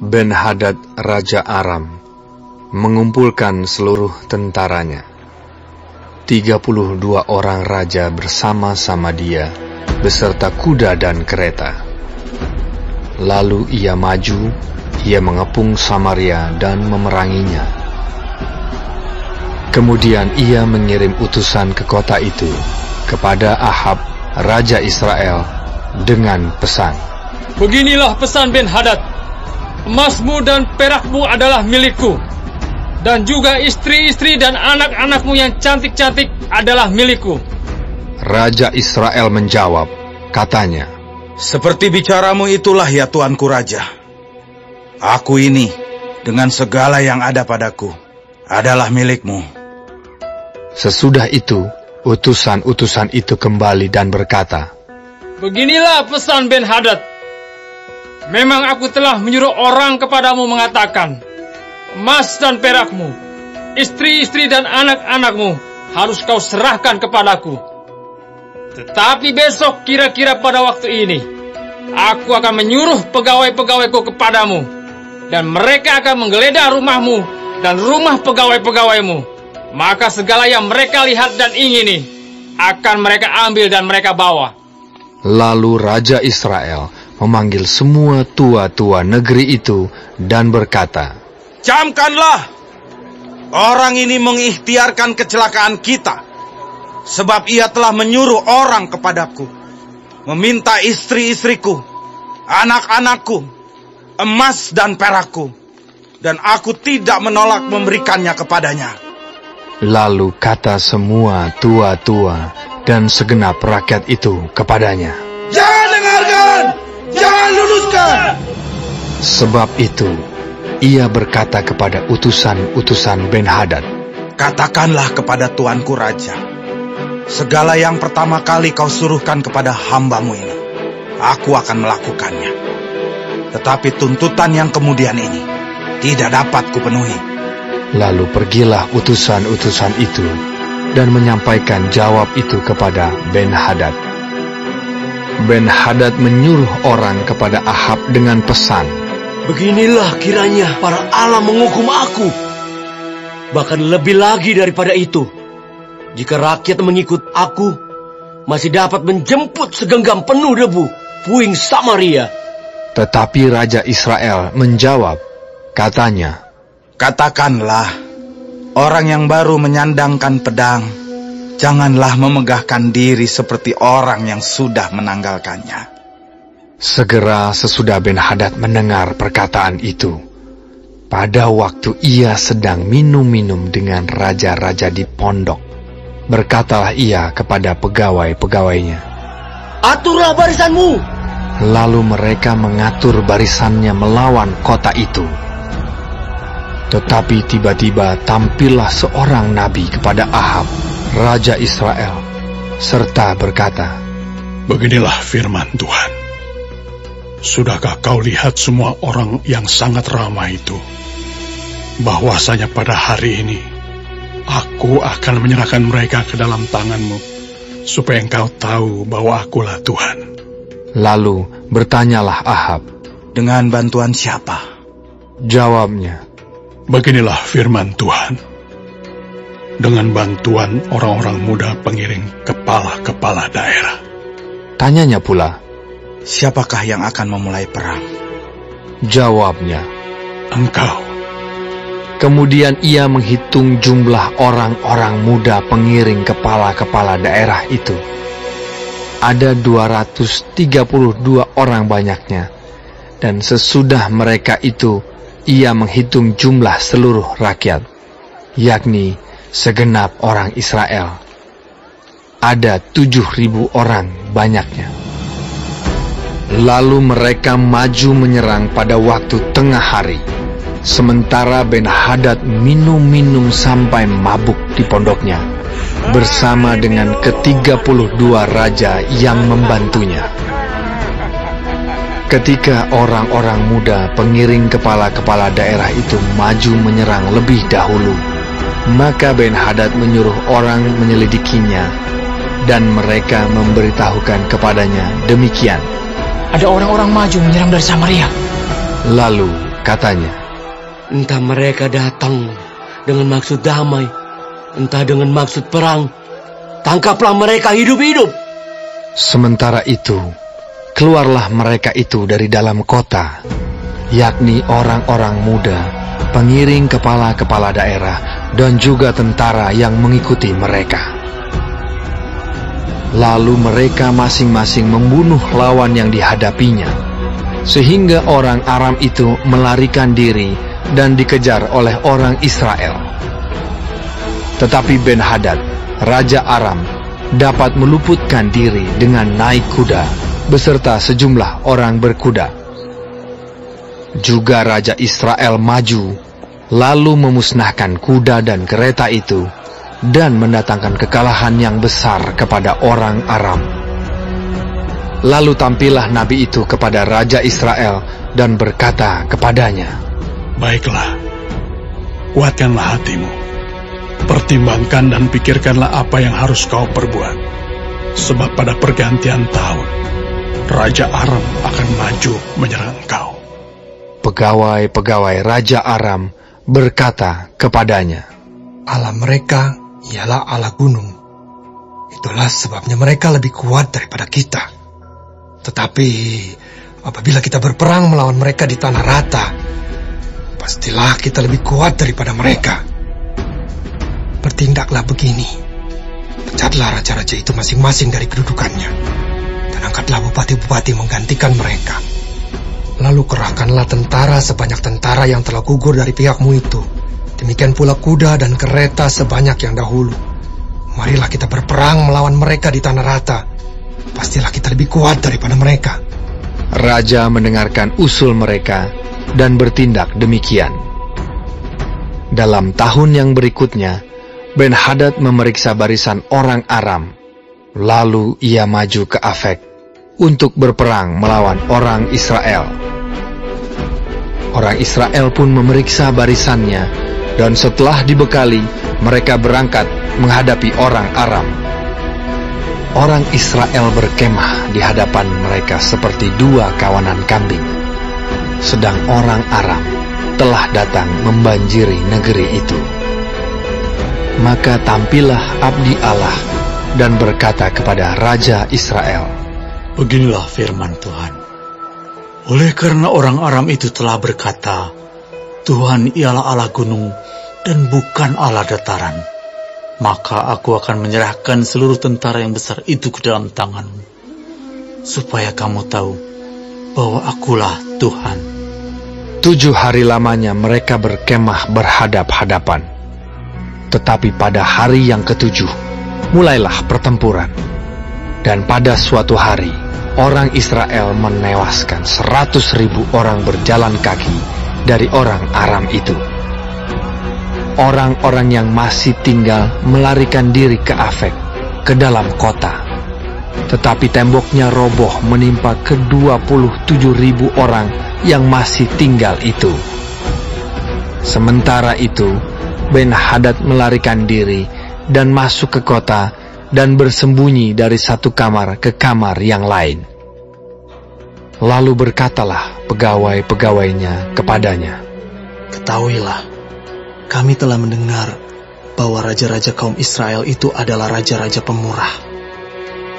Ben-Hadad Raja Aram mengumpulkan seluruh tentaranya. 32 orang raja bersama-sama dia, beserta kuda dan kereta. Lalu ia maju, ia mengepung Samaria dan memeranginya. Kemudian ia mengirim utusan ke kota itu, kepada Ahab, Raja Israel, dengan pesan. Beginilah pesan Ben-Hadad, emasmu dan perakmu adalah milikku, dan juga istri-istri dan anak-anakmu yang cantik-cantik adalah milikku. Raja Israel menjawab, katanya, seperti bicaramu itulah ya tuanku raja. Aku ini, dengan segala yang ada padaku, adalah milikmu. Sesudah itu, utusan-utusan itu kembali dan berkata, beginilah pesan Ben-Hadad. Memang aku telah menyuruh orang kepadamu mengatakan, emas dan perakmu, istri-istri dan anak-anakmu harus kau serahkan kepadaku. Tetapi besok kira-kira pada waktu ini, aku akan menyuruh pegawai-pegawaiku kepadamu, dan mereka akan menggeledah rumahmu dan rumah pegawai-pegawaimu. Maka segala yang mereka lihat dan ingini, akan mereka ambil dan mereka bawa. Lalu Raja Israel memanggil semua tua-tua negeri itu dan berkata, camkanlah, orang ini mengikhtiarkan kecelakaan kita, sebab ia telah menyuruh orang kepadaku, meminta istri-istriku, anak-anakku, emas dan perakku, dan aku tidak menolak memberikannya kepadanya. Lalu kata semua tua-tua dan segenap rakyat itu kepadanya, jangan dengarkan, jangan luluskan. Sebab itu, ia berkata kepada utusan-utusan Ben-Hadad, katakanlah kepada tuanku raja, segala yang pertama kali kau suruhkan kepada hambamu ini, aku akan melakukannya. Tetapi tuntutan yang kemudian ini tidak dapat kupenuhi. Lalu pergilah utusan-utusan itu dan menyampaikan jawab itu kepada Ben-Hadad. Ben-Hadad menyuruh orang kepada Ahab dengan pesan, beginilah kiranya para Allah menghukum aku. Bahkan lebih lagi daripada itu, jika rakyat mengikut aku, masih dapat menjemput segenggam penuh debu puing Samaria. Tetapi Raja Israel menjawab, katanya, katakanlah, orang yang baru menyandangkan pedang, janganlah memegahkan diri seperti orang yang sudah menanggalkannya. Segera sesudah Ben-Hadad mendengar perkataan itu, pada waktu ia sedang minum-minum dengan raja-raja di pondok, berkatalah ia kepada pegawai-pegawainya, aturlah barisanmu. Lalu mereka mengatur barisannya melawan kota itu. Tetapi tiba-tiba tampillah seorang nabi kepada Ahab, Raja Israel, serta berkata, beginilah firman Tuhan. Sudahkah kau lihat semua orang yang sangat ramai itu? Bahwasanya pada hari ini, aku akan menyerahkan mereka ke dalam tanganmu, supaya engkau tahu bahwa akulah Tuhan. Lalu bertanyalah Ahab, dengan bantuan siapa? Jawabnya, beginilah firman Tuhan. Dengan bantuan orang-orang muda pengiring kepala-kepala daerah. Tanyanya pula, siapakah yang akan memulai perang? Jawabnya, engkau. Kemudian ia menghitung jumlah orang-orang muda pengiring kepala-kepala daerah itu. Ada 232 orang banyaknya, dan sesudah mereka itu, ia menghitung jumlah seluruh rakyat, yakni segenap orang Israel. Ada 7.000 orang banyaknya. Lalu mereka maju menyerang pada waktu tengah hari, sementara Ben-Hadad minum-minum sampai mabuk di pondoknya, bersama dengan ke-32 raja yang membantunya. Ketika orang-orang muda pengiring kepala-kepala daerah itu maju menyerang lebih dahulu, maka Ben-Hadad menyuruh orang menyelidikinya, dan mereka memberitahukan kepadanya demikian, ada orang-orang maju menyerang dari Samaria. Lalu katanya, Entah mereka datang dengan maksud damai, entah dengan maksud perang, tangkaplah mereka hidup-hidup. Sementara itu, keluarlah mereka itu dari dalam kota, yakni orang-orang muda, pengiring kepala-kepala daerah, dan juga tentara yang mengikuti mereka. Lalu mereka masing-masing membunuh lawan yang dihadapinya, sehingga orang Aram itu melarikan diri dan dikejar oleh orang Israel. Tetapi Ben-Hadad, Raja Aram, dapat meluputkan diri dengan naik kuda beserta sejumlah orang berkuda. Juga Raja Israel maju, lalu memusnahkan kuda dan kereta itu, dan mendatangkan kekalahan yang besar kepada orang Aram. Lalu tampillah nabi itu kepada Raja Israel dan berkata kepadanya, Baiklah, kuatkanlah hatimu. Pertimbangkan dan pikirkanlah apa yang harus kau perbuat. Sebab pada pergantian tahun, Raja Aram akan maju menyerang kau. Pegawai-pegawai Raja Aram berkata kepadanya, Allah mereka ialah Allah gunung. Itulah sebabnya mereka lebih kuat daripada kita. Tetapi apabila kita berperang melawan mereka di tanah rata, pastilah kita lebih kuat daripada mereka. Bertindaklah begini. Pecatlah raja-raja itu masing-masing dari kedudukannya, dan angkatlah bupati-bupati menggantikan mereka. Lalu kerahkanlah tentara sebanyak tentara yang telah gugur dari pihakmu itu. Demikian pula kuda dan kereta sebanyak yang dahulu. Marilah kita berperang melawan mereka di tanah rata. Pastilah kita lebih kuat daripada mereka. Raja mendengarkan usul mereka dan bertindak demikian. Dalam tahun yang berikutnya, Ben-Hadad memeriksa barisan orang Aram. Lalu ia maju ke Afek untuk berperang melawan orang Israel. Orang Israel pun memeriksa barisannya, dan setelah dibekali, mereka berangkat menghadapi orang Aram. Orang Israel berkemah di hadapan mereka seperti dua kawanan kambing, sedang orang Aram telah datang membanjiri negeri itu. Maka tampillah abdi Allah dan berkata kepada Raja Israel, Beginilah firman Tuhan. Oleh karena orang Aram itu telah berkata, Tuhan ialah Allah gunung dan bukan Allah dataran, maka aku akan menyerahkan seluruh tentara yang besar itu ke dalam tanganmu, supaya kamu tahu bahwa akulah Tuhan. 7 hari lamanya mereka berkemah berhadap-hadapan. Tetapi pada hari yang ke-7, mulailah pertempuran. Dan pada suatu hari, orang Israel menewaskan 100.000 orang berjalan kaki dari orang Aram itu. Orang-orang yang masih tinggal melarikan diri ke Afek, ke dalam kota. Tetapi temboknya roboh menimpa ke-27.000 orang yang masih tinggal itu. Sementara itu, Ben-Hadad melarikan diri dan masuk ke kota dan bersembunyi dari satu kamar ke kamar yang lain. Lalu berkatalah pegawai-pegawainya kepadanya, Ketahuilah, kami telah mendengar bahwa raja-raja kaum Israel itu adalah raja-raja pemurah.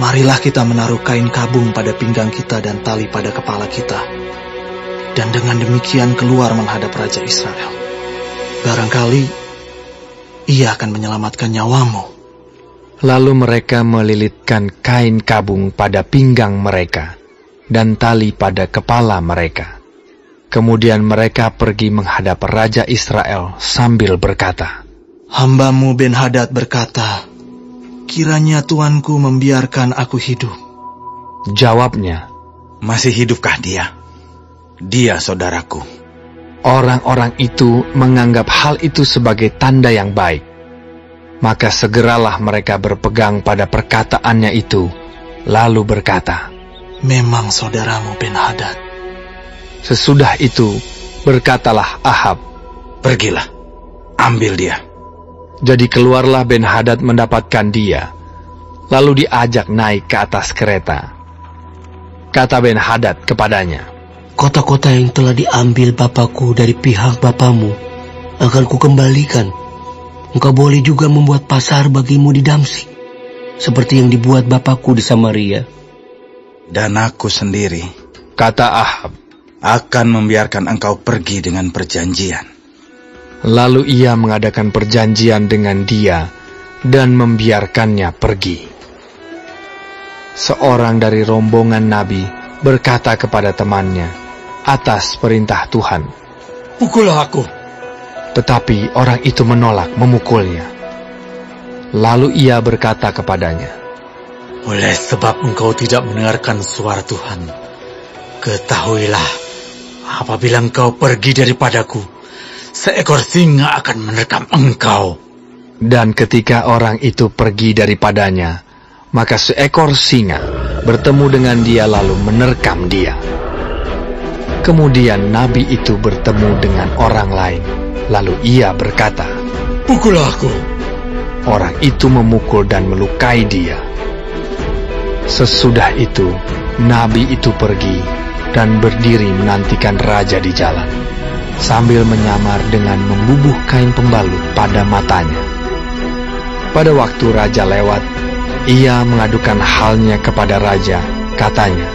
Marilah kita menaruh kain kabung pada pinggang kita dan tali pada kepala kita, dan dengan demikian keluar menghadap Raja Israel. Barangkali ia akan menyelamatkan nyawamu. Lalu mereka melilitkan kain kabung pada pinggang mereka dan tali pada kepala mereka. Kemudian mereka pergi menghadap Raja Israel sambil berkata, Hambamu Ben-Hadad berkata, kiranya tuanku membiarkan aku hidup. Jawabnya, Masih hidupkah dia? Dia saudaraku. orang-orang itu menganggap hal itu sebagai tanda yang baik. Maka segeralah mereka berpegang pada perkataannya itu, lalu berkata, Memang saudaramu Ben-Hadad. Sesudah itu, berkatalah Ahab, Pergilah, ambil dia. Jadi keluarlah Ben-Hadad mendapatkan dia, lalu diajak naik ke atas kereta. Kata Ben-Hadad kepadanya, kota-kota yang telah diambil Bapakku dari pihak Bapamu akan kukembalikan. Engkau boleh juga membuat pasar bagimu di Damsyik, seperti yang dibuat Bapakku di Samaria. Dan aku sendiri, kata Ahab, akan membiarkan engkau pergi dengan perjanjian. Lalu ia mengadakan perjanjian dengan dia dan membiarkannya pergi. Seorang dari rombongan nabi berkata kepada temannya atas perintah Tuhan, "Pukullah aku." Tetapi orang itu menolak memukulnya. Lalu ia berkata kepadanya, "Oleh sebab engkau tidak mendengarkan suara Tuhan, ketahuilah, apabila engkau pergi daripadaku, seekor singa akan menerkam engkau." Dan ketika orang itu pergi daripadanya, maka seekor singa bertemu dengan dia lalu menerkam dia. Kemudian nabi itu bertemu dengan orang lain, lalu ia berkata, "Pukullah aku." Orang itu memukul dan melukai dia. Sesudah itu, nabi itu pergi dan berdiri menantikan raja di jalan, sambil menyamar dengan membubuh kain pembalut pada matanya. Pada waktu raja lewat, ia mengadukan halnya kepada raja, katanya,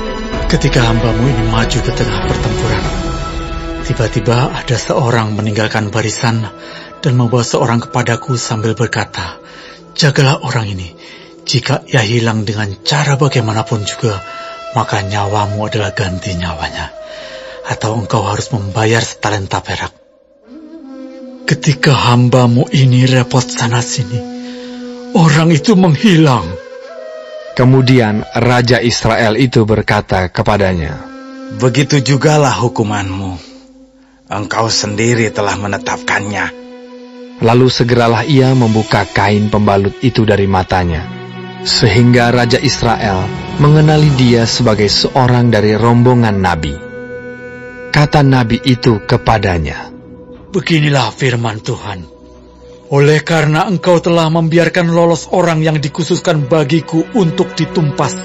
"Ketika hambamu ini maju ke tengah pertempuran, tiba-tiba ada seorang meninggalkan barisan dan membawa seorang kepadaku sambil berkata, 'Jagalah orang ini. Jika ia hilang dengan cara bagaimanapun juga, maka nyawamu adalah ganti nyawanya, atau engkau harus membayar setalenta perak.' Ketika hambamu ini repot sana-sini, orang itu menghilang." Kemudian raja Israel itu berkata kepadanya, "Begitu jugalah hukumanmu. Engkau sendiri telah menetapkannya." Lalu segeralah ia membuka kain pembalut itu dari matanya, sehingga raja Israel mengenali dia sebagai seorang dari rombongan nabi. Kata nabi itu kepadanya, "Beginilah firman Tuhan. Oleh karena engkau telah membiarkan lolos orang yang dikhususkan bagiku untuk ditumpas,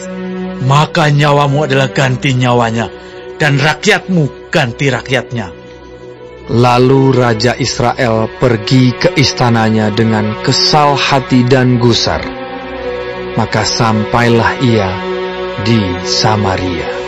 maka nyawamu adalah ganti nyawanya, dan rakyatmu ganti rakyatnya." Lalu raja Israel pergi ke istananya dengan kesal hati dan gusar. Maka sampailah ia di Samaria.